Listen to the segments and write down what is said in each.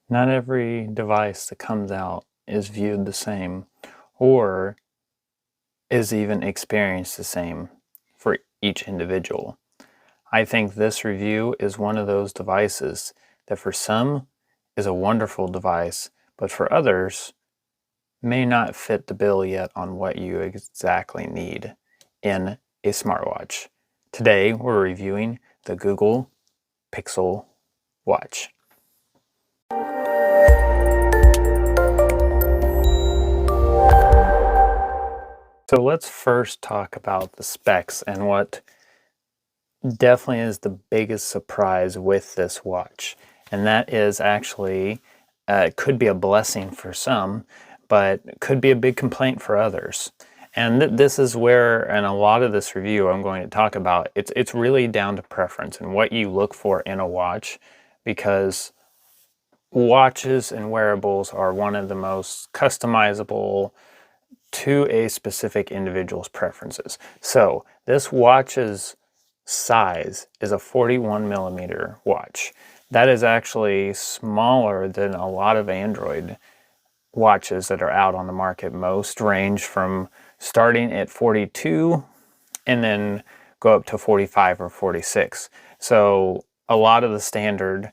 Not every device that comes out is viewed the same or is even experienced the same for each individual. I think this review is one of those devices that for some is a wonderful device, but for others may not fit the bill yet on what you exactly need in a smartwatch. Today we're reviewing the Google Pixel Watch. So let's first talk about the specs and what definitely is the biggest surprise with this watch. And that is actually, it could be a blessing for some, but could be a big complaint for others. And this is where, in a lot of this review I'm going to talk about, it's really down to preference and what you look for in a watch, because watches and wearables are one of the most customizable to a specific individual's preferences. So this watch's size is a 41 millimeter watch. That is actually smaller than a lot of Android watches that are out on the market. Most range from starting at 42 and then go up to 45 or 46. So a lot of the standard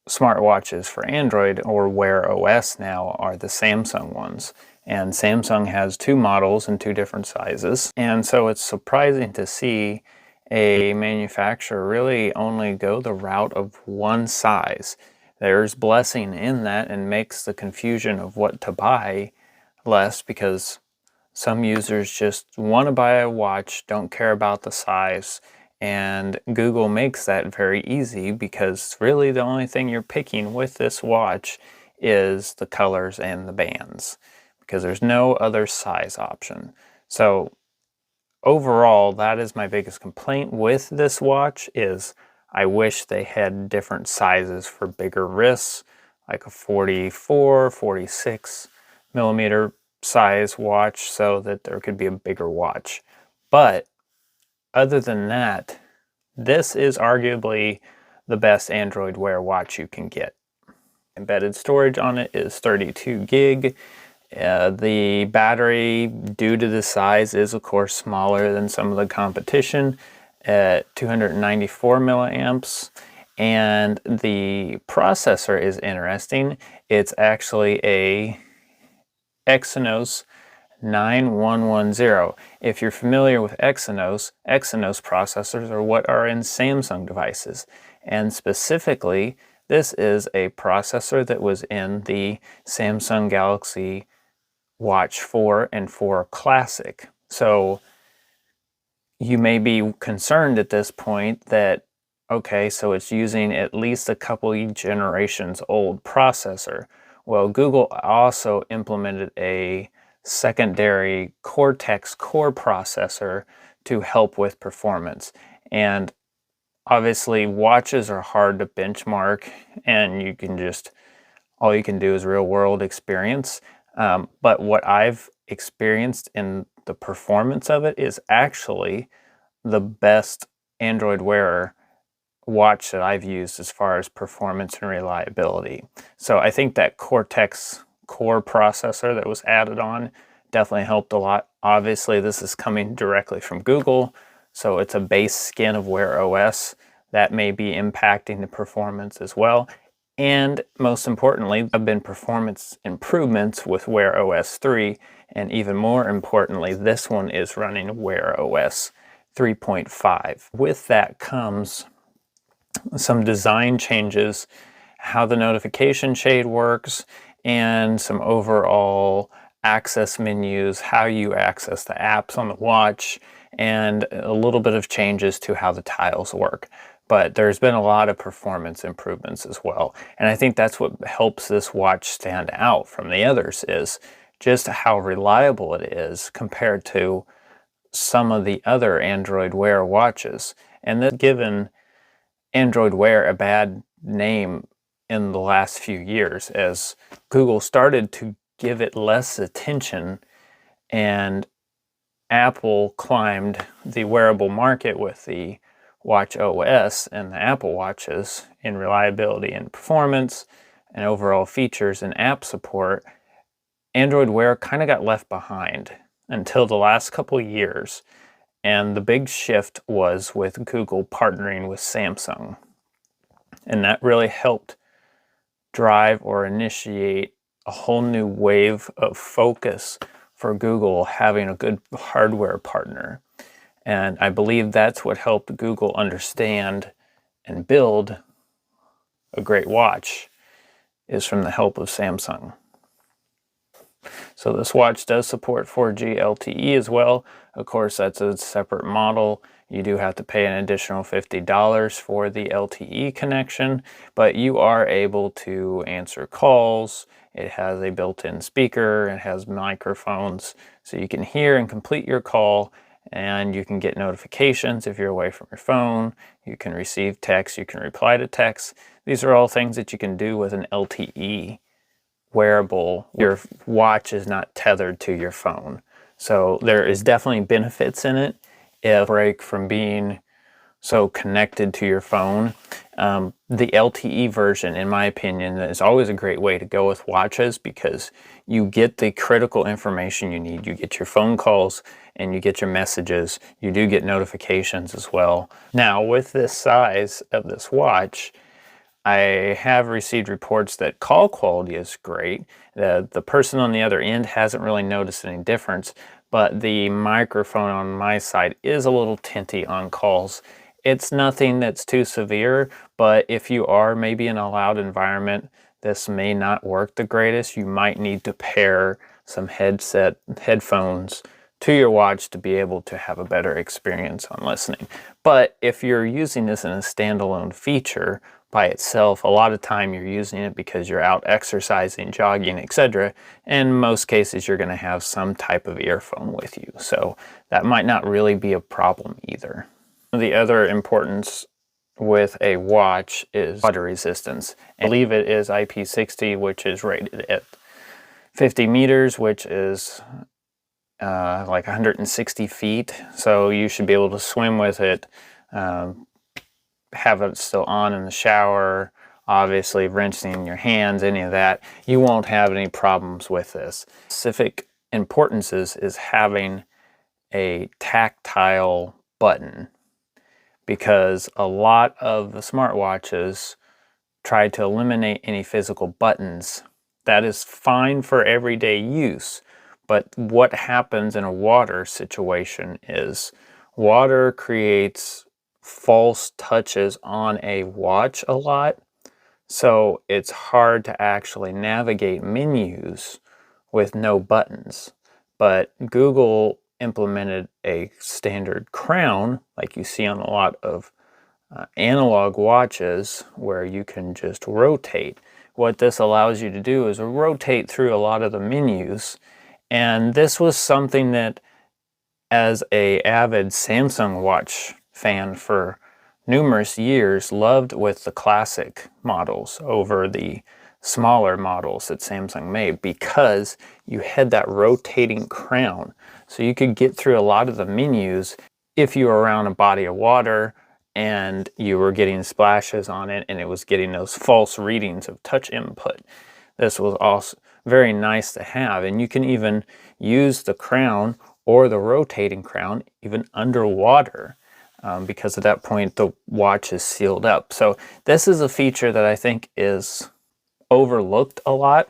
smartwatches for Android or Wear OS now are the Samsung ones. And Samsung has two models in two different sizes. And so it's surprising to see a manufacturer really only go the route of one size. There's blessing in that and makes the confusion of what to buy less, because some users just want to buy a watch, don't care about the size. And Google makes that very easy, because really the only thing you're picking with this watch is the colors and the bands, because there's no other size option. So overall, that is my biggest complaint with this watch, is I wish they had different sizes for bigger wrists, like a 44, 46 millimeter size watch, so that there could be a bigger watch. But other than that, this is arguably the best Android Wear watch you can get. Embedded storage on it is 32 gig. The battery, due to the size, is of course smaller than some of the competition at 294 milliamps. And the processor is interesting. It's actually a Exynos 9110. If you're familiar with Exynos processors are what are in Samsung devices. And specifically, this is a processor that was in the Samsung Galaxy Watch 4 and 4 Classic. So you may be concerned at this point that, okay, so it's using at least a couple generations old processor. Well, Google also implemented a secondary Cortex core processor to help with performance. And obviously watches are hard to benchmark, and you can just, all you can do is real world experience. But what I've experienced in the performance of it is actually the best Android Wear watch that I've used as far as performance and reliability. So I think that Cortex core processor that was added on definitely helped a lot. Obviously this is coming directly from Google, so it's a base skin of Wear OS that may be impacting the performance as well. And most importantly, there have been performance improvements with Wear OS 3, and even more importantly, this one is running Wear OS 3.5. With that comes some design changes, how the notification shade works, and some overall access menus, how you access the apps on the watch, and a little bit of changes to how the tiles work. But there's been a lot of performance improvements as well. And I think that's what helps this watch stand out from the others, is just how reliable it is compared to some of the other Android Wear watches. And that's given Android Wear a bad name in the last few years, as Google started to give it less attention and Apple climbed the wearable market with the Watch OS and the Apple Watches in reliability and performance, and overall features and app support, Android Wear kind of got left behind until the last couple of years. And the big shift was with Google partnering with Samsung. And that really helped drive or initiate a whole new wave of focus for Google having a good hardware partner. And I believe that's what helped Google understand and build a great watch, is from the help of Samsung. So this watch does support 4G LTE as well. Of course, that's a separate model. You do have to pay an additional $50 for the LTE connection, but you are able to answer calls. It has a built-in speaker. It has microphones, so you can hear and complete your call, and you can get notifications if you're away from your phone. You can receive text. You can reply to text. These are all things that you can do with an LTE wearable. Your watch is not tethered to your phone. So there is definitely benefits in it. If break from being so connected to your phone. The LTE version, in my opinion, is always a great way to go with watches, because you get the critical information you need. You get your phone calls and you get your messages. You do get notifications as well. Now, with this size of this watch, I have received reports that call quality is great. The person on the other end hasn't really noticed any difference, but the microphone on my side is a little tinty on calls. It's nothing that's too severe, but if you are maybe in a loud environment, this may not work the greatest. You might need to pair some headphones to your watch to be able to have a better experience on listening. But if you're using this in a standalone feature by itself, a lot of time you're using it because you're out exercising, jogging, etc. In most cases, you're going to have some type of earphone with you. So that might not really be a problem either. The other importance with a watch is water resistance. I believe it is IP60, which is rated at 50 meters, which is like 160 feet. So you should be able to swim with it, have it still on in the shower, obviously rinsing your hands, any of that. You won't have any problems with this. Specific importances is having a tactile button, because a lot of the smartwatches try to eliminate any physical buttons. That is fine for everyday use, but what happens in a water situation is water creates false touches on a watch a lot, so it's hard to actually navigate menus with no buttons. But Google implemented a standard crown, like you see on a lot of analog watches, where you can just rotate. What this allows you to do is rotate through a lot of the menus, and this was something that, as an avid Samsung watch fan for numerous years, loved with the classic models over the smaller models that Samsung made, because you had that rotating crown. So you could get through a lot of the menus if you were around a body of water and you were getting splashes on it and it was getting those false readings of touch input. This was also very nice to have, and you can even use the crown or the rotating crown even underwater, because at that point the watch is sealed up. So this is a feature that I think is overlooked a lot,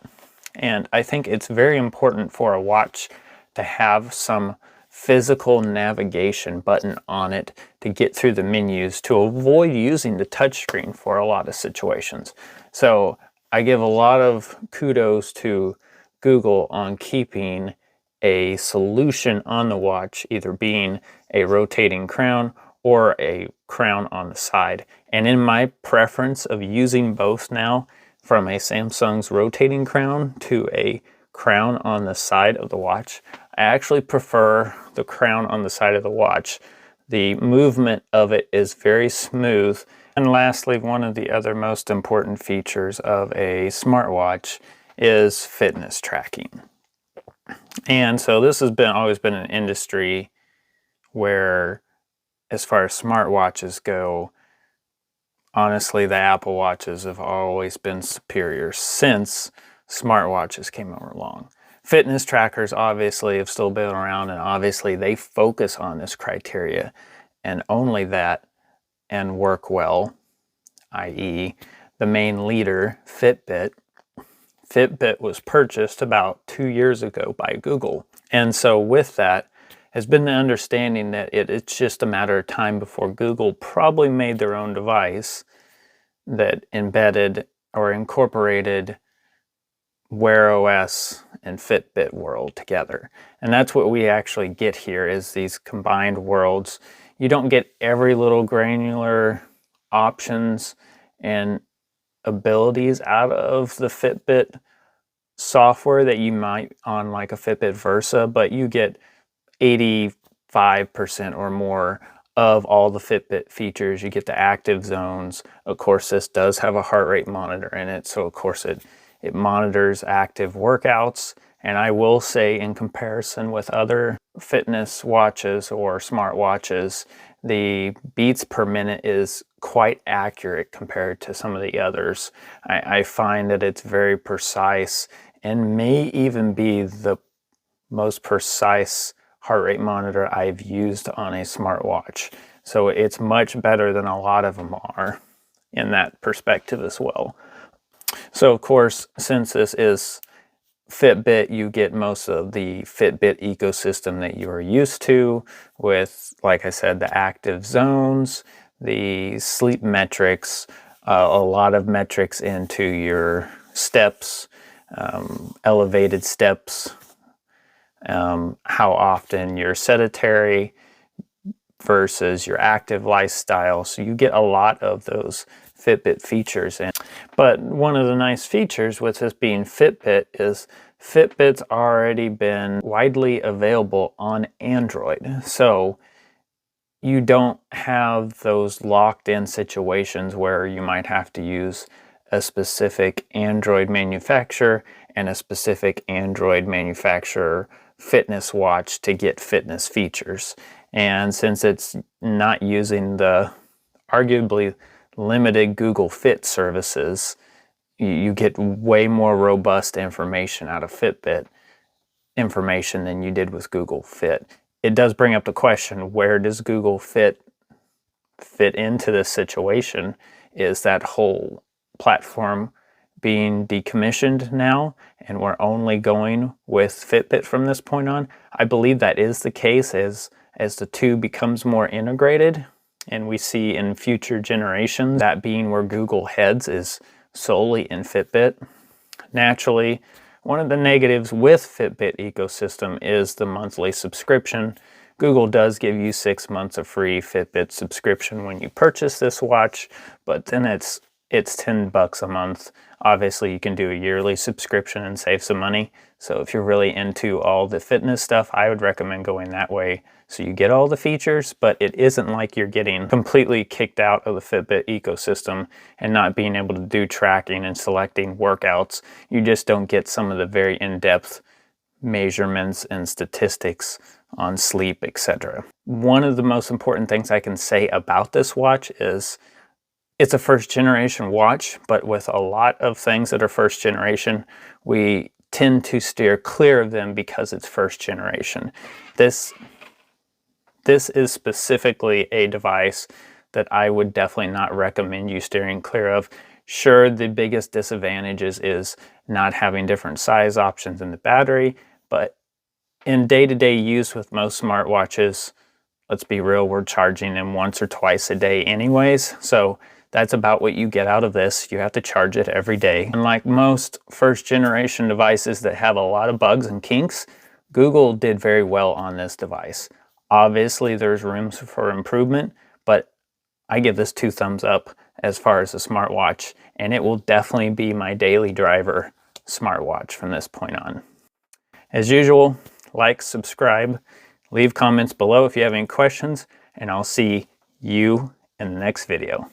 and I think it's very important for a watch to have some physical navigation button on it to get through the menus, to avoid using the touchscreen for a lot of situations. So I give a lot of kudos to Google on keeping a solution on the watch, either being a rotating crown or a crown on the side. And in my preference of using both now, from a Samsung's rotating crown to a crown on the side of the watch, I actually prefer the crown on the side of the watch. The movement of it is very smooth. And lastly, one of the other most important features of a smartwatch is fitness tracking. And so this has always been an industry where, as far as smartwatches go, honestly, the Apple Watches have always been superior since smartwatches came along. Fitness trackers obviously have still been around, and obviously they focus on this criteria and only that and work well, i.e. the main leader, Fitbit. Fitbit was purchased about 2 years ago by Google. And so with that has been the understanding that it's just a matter of time before Google probably made their own device that embedded or incorporated Wear OS and Fitbit world together. And that's what we actually get here, is these combined worlds. You don't get every little granular options and abilities out of the Fitbit software that you might on like a Fitbit Versa, but you get 85% or more of all the Fitbit features. You get the active zones. Of course, this does have a heart rate monitor in it, so of course it monitors active workouts. And I will say, in comparison with other fitness watches or smartwatches, the beats per minute is quite accurate compared to some of the others. I find that it's very precise and may even be the most precise heart rate monitor I've used on a smartwatch. So it's much better than a lot of them are in that perspective as well. So of course, since this is Fitbit, you get most of the Fitbit ecosystem that you are used to with, like I said, the active zones, the sleep metrics, a lot of metrics into your steps, elevated steps, how often you're sedentary versus your active lifestyle. So you get a lot of those Fitbit features. But one of the nice features with this being Fitbit is Fitbit's already been widely available on Android. So you don't have those locked in situations where you might have to use a specific Android manufacturer and a specific Android manufacturer fitness watch to get fitness features. And since it's not using the arguably limited Google Fit services, you get way more robust information out of Fitbit information than you did with Google Fit. It does bring up the question, where does Google Fit into this situation? Is that whole platform being decommissioned now and we're only going with Fitbit from this point on? I believe that is the case as the two becomes more integrated, and we see in future generations that being where Google heads is solely in Fitbit. Naturally, one of the negatives with Fitbit ecosystem is the monthly subscription. Google does give you 6 months of free Fitbit subscription when you purchase this watch, but then it's $10 a month. Obviously, you can do a yearly subscription and save some money. So if you're really into all the fitness stuff, I would recommend going that way. So you get all the features, but it isn't like you're getting completely kicked out of the Fitbit ecosystem and not being able to do tracking and selecting workouts. You just don't get some of the very in-depth measurements and statistics on sleep, etc. One of the most important things I can say about this watch is it's a first generation watch, but with a lot of things that are first generation, we tend to steer clear of them because it's first generation. This is specifically a device that I would definitely not recommend you steering clear of. Sure, the biggest disadvantages is not having different size options in the battery, but in day-to-day use with most smartwatches, let's be real, we're charging them once or twice a day anyways. So that's about what you get out of this. You have to charge it every day. And like most first generation devices that have a lot of bugs and kinks, Google did very well on this device. Obviously, there's room for improvement, but I give this 2 thumbs up as far as a smartwatch, and it will definitely be my daily driver smartwatch from this point on. As usual, like, subscribe, leave comments below if you have any questions, and I'll see you in the next video.